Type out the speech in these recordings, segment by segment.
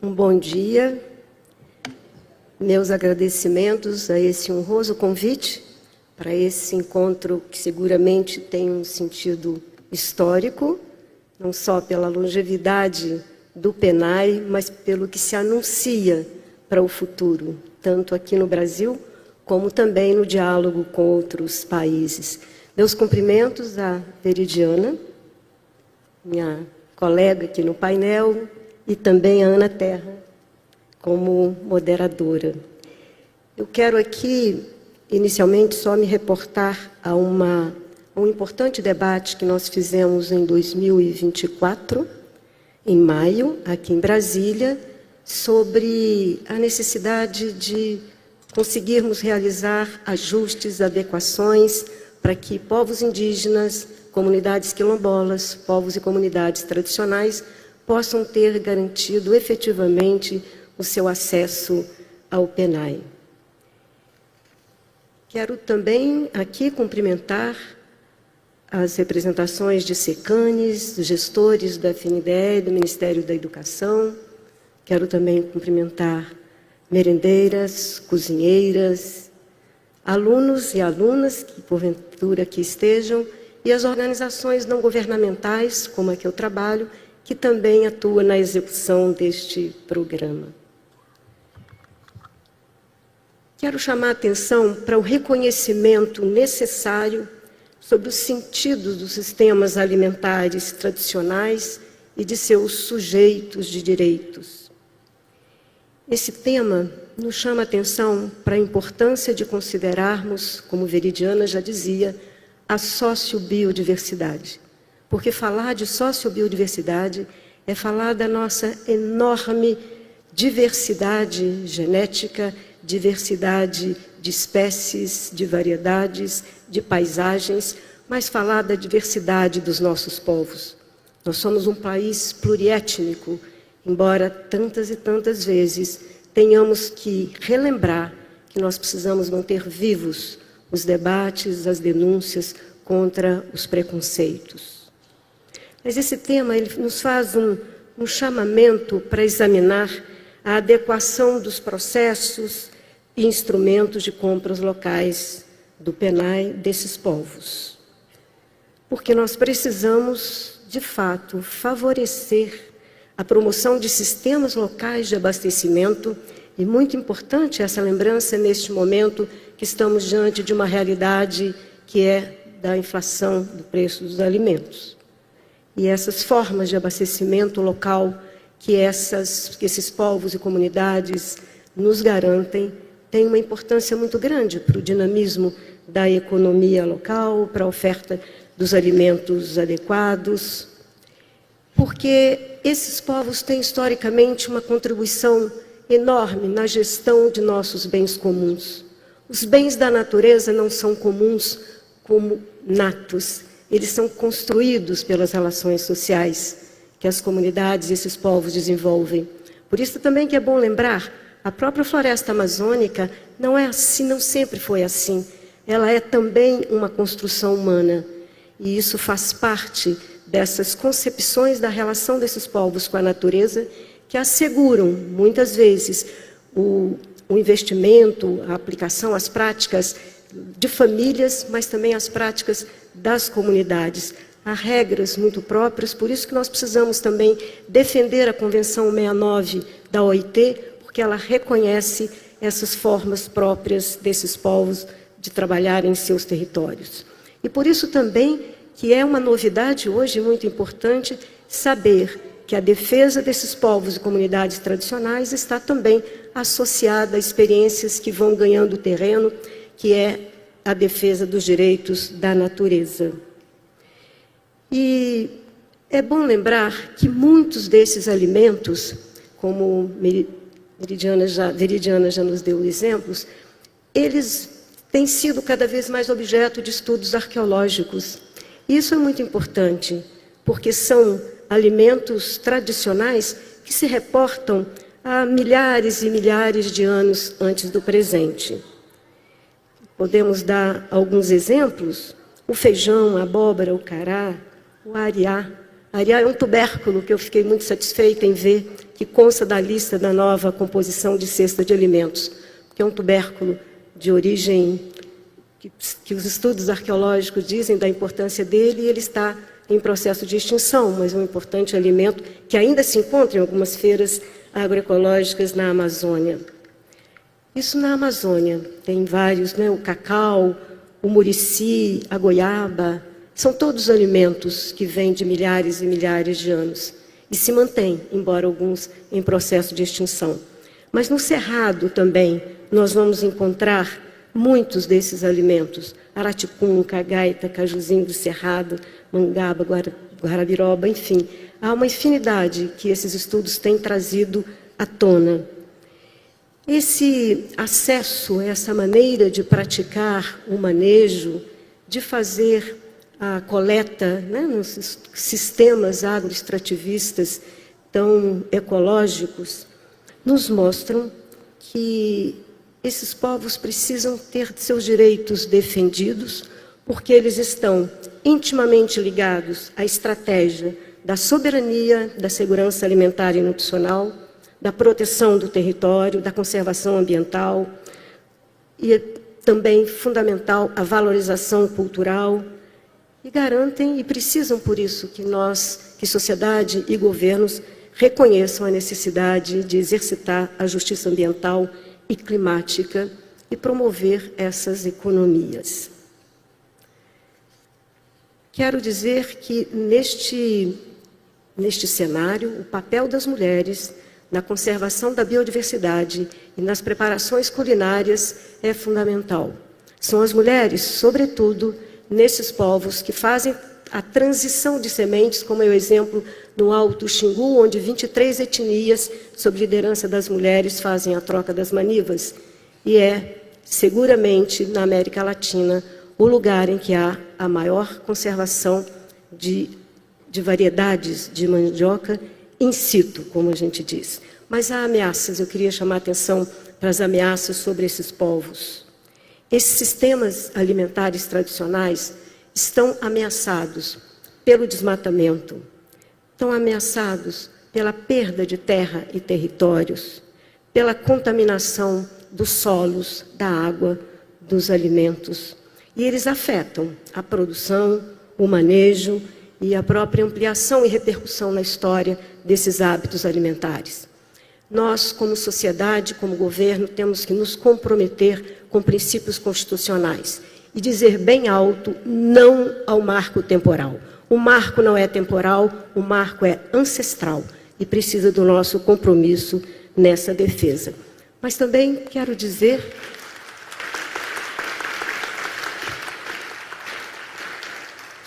Um bom dia. Meus agradecimentos a esse honroso convite para esse encontro que seguramente tem um sentido histórico, não só pela longevidade do PENAI, mas pelo que se anuncia para o futuro, tanto aqui no Brasil, como também no diálogo com outros países. Meus cumprimentos à Veridiana, minha colega aqui no painel, e também a Ana Terra, como moderadora. Eu quero aqui, inicialmente, só me reportar a um importante debate que nós fizemos em 2024, em maio, aqui em Brasília, sobre a necessidade de conseguirmos realizar ajustes, adequações, para que povos indígenas, comunidades quilombolas, povos e comunidades tradicionais possam ter garantido efetivamente o seu acesso ao PENAI. Quero também aqui cumprimentar as representações de SECANES, dos gestores da FNDE, do Ministério da Educação. Quero também cumprimentar merendeiras, cozinheiras, alunos e alunas que porventura aqui estejam, e as organizações não governamentais, como a que eu trabalho, que também atua na execução deste programa. Quero chamar a atenção para o reconhecimento necessário sobre os sentidos dos sistemas alimentares tradicionais e de seus sujeitos de direitos. Esse tema nos chama a atenção para a importância de considerarmos, como Veridiana já dizia, a sociobiodiversidade. Porque falar de sociobiodiversidade é falar da nossa enorme diversidade genética, diversidade de espécies, de variedades, de paisagens, mas falar da diversidade dos nossos povos. Nós somos um país pluriétnico, embora tantas e tantas vezes tenhamos que relembrar que nós precisamos manter vivos os debates, as denúncias contra os preconceitos. Mas esse tema ele nos faz um chamamento para examinar a adequação dos processos e instrumentos de compras locais do PENAI desses povos. Porque nós precisamos, de fato, favorecer a promoção de sistemas locais de abastecimento, e muito importante essa lembrança neste momento que estamos diante de uma realidade que é da inflação do preço dos alimentos. E essas formas de abastecimento local que esses povos e comunidades nos garantem têm uma importância muito grande para o dinamismo da economia local, para a oferta dos alimentos adequados, porque esses povos têm historicamente uma contribuição enorme na gestão de nossos bens comuns. Os bens da natureza não são comuns como natos, eles são construídos pelas relações sociais que as comunidades e esses povos desenvolvem. Por isso também que é bom lembrar, a própria floresta amazônica não é assim, não sempre foi assim. Ela é também uma construção humana. E isso faz parte dessas concepções da relação desses povos com a natureza que asseguram, muitas vezes, o investimento, a aplicação, as práticas de famílias, mas também as práticas das comunidades. Há regras muito próprias, por isso que nós precisamos também defender a Convenção 69 da OIT, porque ela reconhece essas formas próprias desses povos de trabalhar em seus territórios. E por isso também que é uma novidade hoje muito importante saber que a defesa desses povos e comunidades tradicionais está também associada a experiências que vão ganhando terreno, que é a defesa dos direitos da natureza. E é bom lembrar que muitos desses alimentos, como Veridiana já nos deu exemplos, eles têm sido cada vez mais objeto de estudos arqueológicos. Isso é muito importante, porque são alimentos tradicionais que se reportam a milhares e milhares de anos antes do presente. Podemos dar alguns exemplos: o feijão, a abóbora, o cará, o ariá. Ariá é um tubérculo que eu fiquei muito satisfeita em ver que consta da lista da nova composição de cesta de alimentos, que é um tubérculo de origem que os estudos arqueológicos dizem da importância dele, e ele está em processo de extinção, mas é um importante alimento que ainda se encontra em algumas feiras agroecológicas na Amazônia. Isso na Amazônia, tem vários, né? O cacau, o murici, a goiaba, são todos alimentos que vêm de milhares e milhares de anos e se mantêm, embora alguns em processo de extinção. Mas no Cerrado também nós vamos encontrar muitos desses alimentos, araticum, cagaita, cajuzinho do Cerrado, mangaba, guarabiroba, enfim. Há uma infinidade que esses estudos têm trazido à tona. Esse acesso, essa maneira de praticar o manejo, de fazer a coleta, né, nos sistemas agroextrativistas tão ecológicos, nos mostram que esses povos precisam ter seus direitos defendidos, porque eles estão intimamente ligados à estratégia da soberania, da segurança alimentar e nutricional, da proteção do território, da conservação ambiental, e é também fundamental a valorização cultural, e garantem e precisam, por isso, que sociedade e governos reconheçam a necessidade de exercitar a justiça ambiental e climática e promover essas economias. Quero dizer que neste cenário, o papel das mulheres na conservação da biodiversidade e nas preparações culinárias é fundamental. São as mulheres, sobretudo, nesses povos que fazem a transição de sementes, como é o exemplo no Alto Xingu, onde 23 etnias, sob liderança das mulheres, fazem a troca das manivas. E é, seguramente, na América Latina, o lugar em que há a maior conservação de variedades de mandioca in situ, como a gente diz. Mas há ameaças, eu queria chamar a atenção para as ameaças sobre esses povos. Esses sistemas alimentares tradicionais estão ameaçados pelo desmatamento, estão ameaçados pela perda de terra e territórios, pela contaminação dos solos, da água, dos alimentos. E eles afetam a produção, o manejo e a própria ampliação e repercussão na história desses hábitos alimentares. Nós, como sociedade, como governo, temos que nos comprometer com princípios constitucionais e dizer bem alto não ao marco temporal. O marco não é temporal, o marco é ancestral e precisa do nosso compromisso nessa defesa. Mas também quero dizer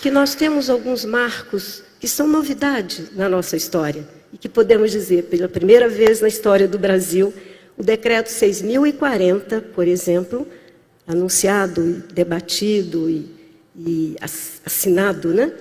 que nós temos alguns marcos que são novidade na nossa história e que podemos dizer, pela primeira vez na história do Brasil, o Decreto 6.040, por exemplo, anunciado, debatido e assinado, né,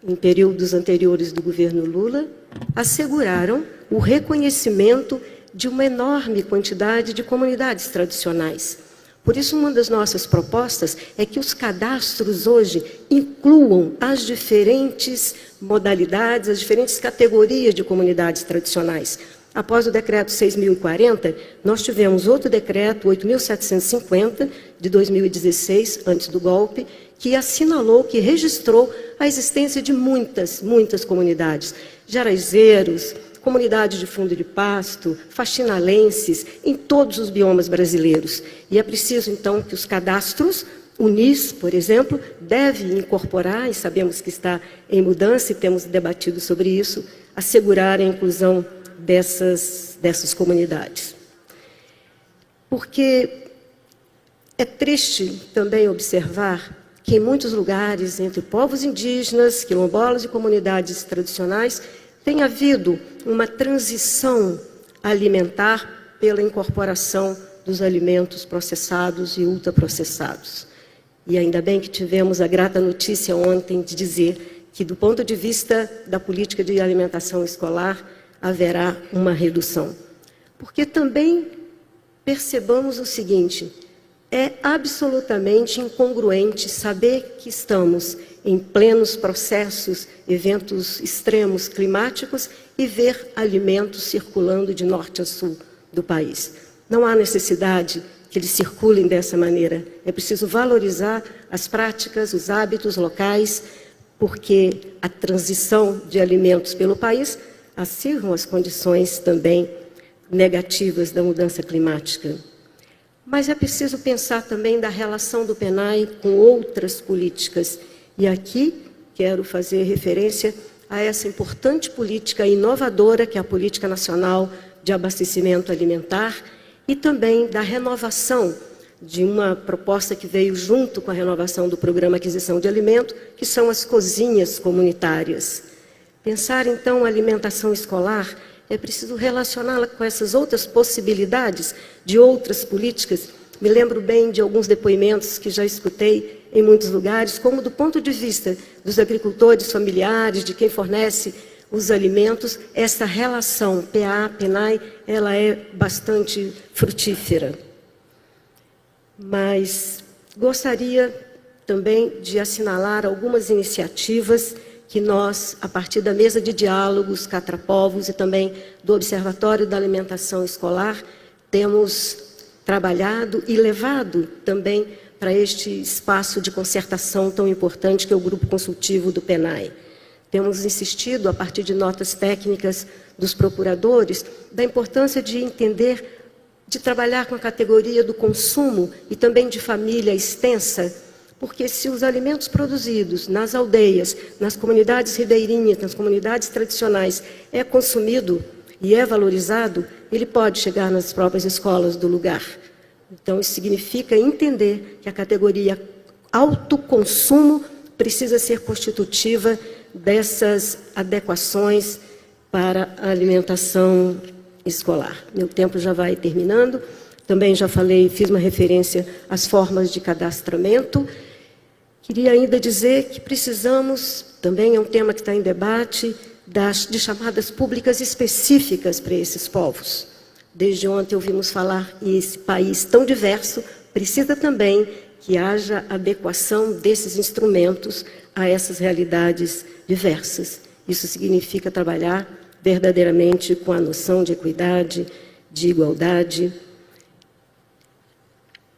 em períodos anteriores do governo Lula, asseguraram o reconhecimento de uma enorme quantidade de comunidades tradicionais. Por isso, uma das nossas propostas é que os cadastros hoje incluam as diferentes modalidades, as diferentes categorias de comunidades tradicionais. Após o decreto 6.040, nós tivemos outro decreto, 8.750, de 2016, antes do golpe, que assinalou, que registrou a existência de muitas comunidades. Jaraizeiros, comunidade de fundo de pasto, faxinalenses, em todos os biomas brasileiros. E é preciso, então, que os cadastros, o NIS, por exemplo, deve incorporar, e sabemos que está em mudança e temos debatido sobre isso, assegurar a inclusão dessas comunidades. Porque é triste também observar que em muitos lugares, entre povos indígenas, quilombolas e comunidades tradicionais, tem havido uma transição alimentar pela incorporação dos alimentos processados e ultraprocessados. E ainda bem que tivemos a grata notícia ontem de dizer que, do ponto de vista da política de alimentação escolar, haverá uma redução. Porque também percebamos o seguinte: é absolutamente incongruente saber que estamos em plenos processos, eventos extremos climáticos e ver alimentos circulando de norte a sul do país. Não há necessidade que eles circulem dessa maneira. É preciso valorizar as práticas, os hábitos locais, porque a transição de alimentos pelo país acirram as condições também negativas da mudança climática. Mas é preciso pensar também da relação do PENAI com outras políticas. E aqui quero fazer referência a essa importante política inovadora, que é a Política Nacional de Abastecimento Alimentar, e também da renovação de uma proposta que veio junto com a renovação do Programa Aquisição de Alimento, que são as cozinhas comunitárias. Pensar, então, a alimentação escolar, é preciso relacioná-la com essas outras possibilidades de outras políticas. Me lembro bem de alguns depoimentos que já escutei em muitos lugares, como do ponto de vista dos agricultores familiares, de quem fornece os alimentos, essa relação PA, PENAI, ela é bastante frutífera. Mas gostaria também de assinalar algumas iniciativas que nós, a partir da mesa de diálogos Catrapovos e também do Observatório da Alimentação Escolar, temos trabalhado e levado também para este espaço de concertação tão importante que é o Grupo Consultivo do PENAI. Temos insistido, a partir de notas técnicas dos procuradores, da importância de entender, de trabalhar com a categoria do consumo e também de família extensa, porque se os alimentos produzidos nas aldeias, nas comunidades ribeirinhas, nas comunidades tradicionais, é consumido e é valorizado, ele pode chegar nas próprias escolas do lugar. Então, isso significa entender que a categoria autoconsumo precisa ser constitutiva dessas adequações para a alimentação escolar. Meu tempo já vai terminando. Também já falei, fiz uma referência às formas de cadastramento. Queria ainda dizer que precisamos, também é um tema que está em debate, de chamadas públicas específicas para esses povos. Desde ontem ouvimos falar, e esse país tão diverso precisa também que haja adequação desses instrumentos a essas realidades diversas. Isso significa trabalhar verdadeiramente com a noção de equidade, de igualdade.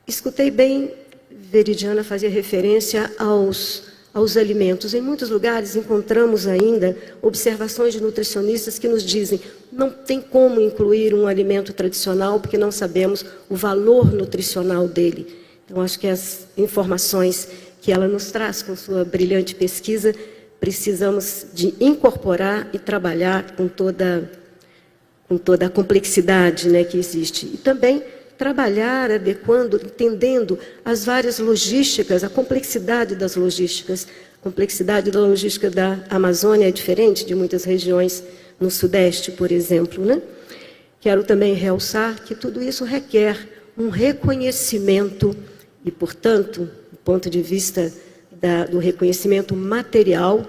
Escutei bem Veridiana fazer referência aos alimentos. Em muitos lugares encontramos ainda observações de nutricionistas que nos dizem não tem como incluir um alimento tradicional porque não sabemos o valor nutricional dele. Então, acho que as informações que ela nos traz com sua brilhante pesquisa, precisamos de incorporar e trabalhar com toda a complexidade, né, que existe. E também trabalhar adequando, entendendo as várias logísticas, a complexidade das logísticas. A complexidade da logística da Amazônia é diferente de muitas regiões no Sudeste, por exemplo, né? Quero também realçar que tudo isso requer um reconhecimento e, portanto, do ponto de vista do reconhecimento material,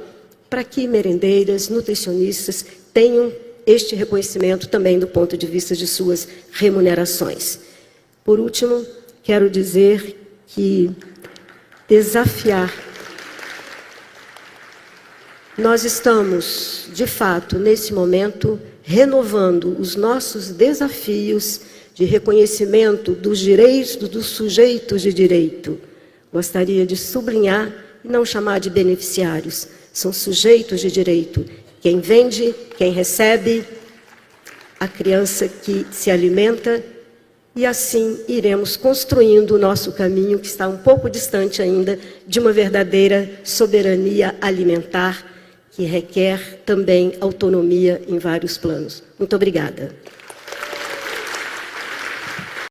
para que merendeiras, nutricionistas tenham este reconhecimento também do ponto de vista de suas remunerações. Por último, quero dizer que nós estamos, de fato, nesse momento, renovando os nossos desafios de reconhecimento dos direitos dos sujeitos de direito. Gostaria de sublinhar e não chamar de beneficiários, são sujeitos de direito. Quem vende, quem recebe, a criança que se alimenta, e assim iremos construindo o nosso caminho, que está um pouco distante ainda de uma verdadeira soberania alimentar, que requer também autonomia em vários planos. Muito obrigada.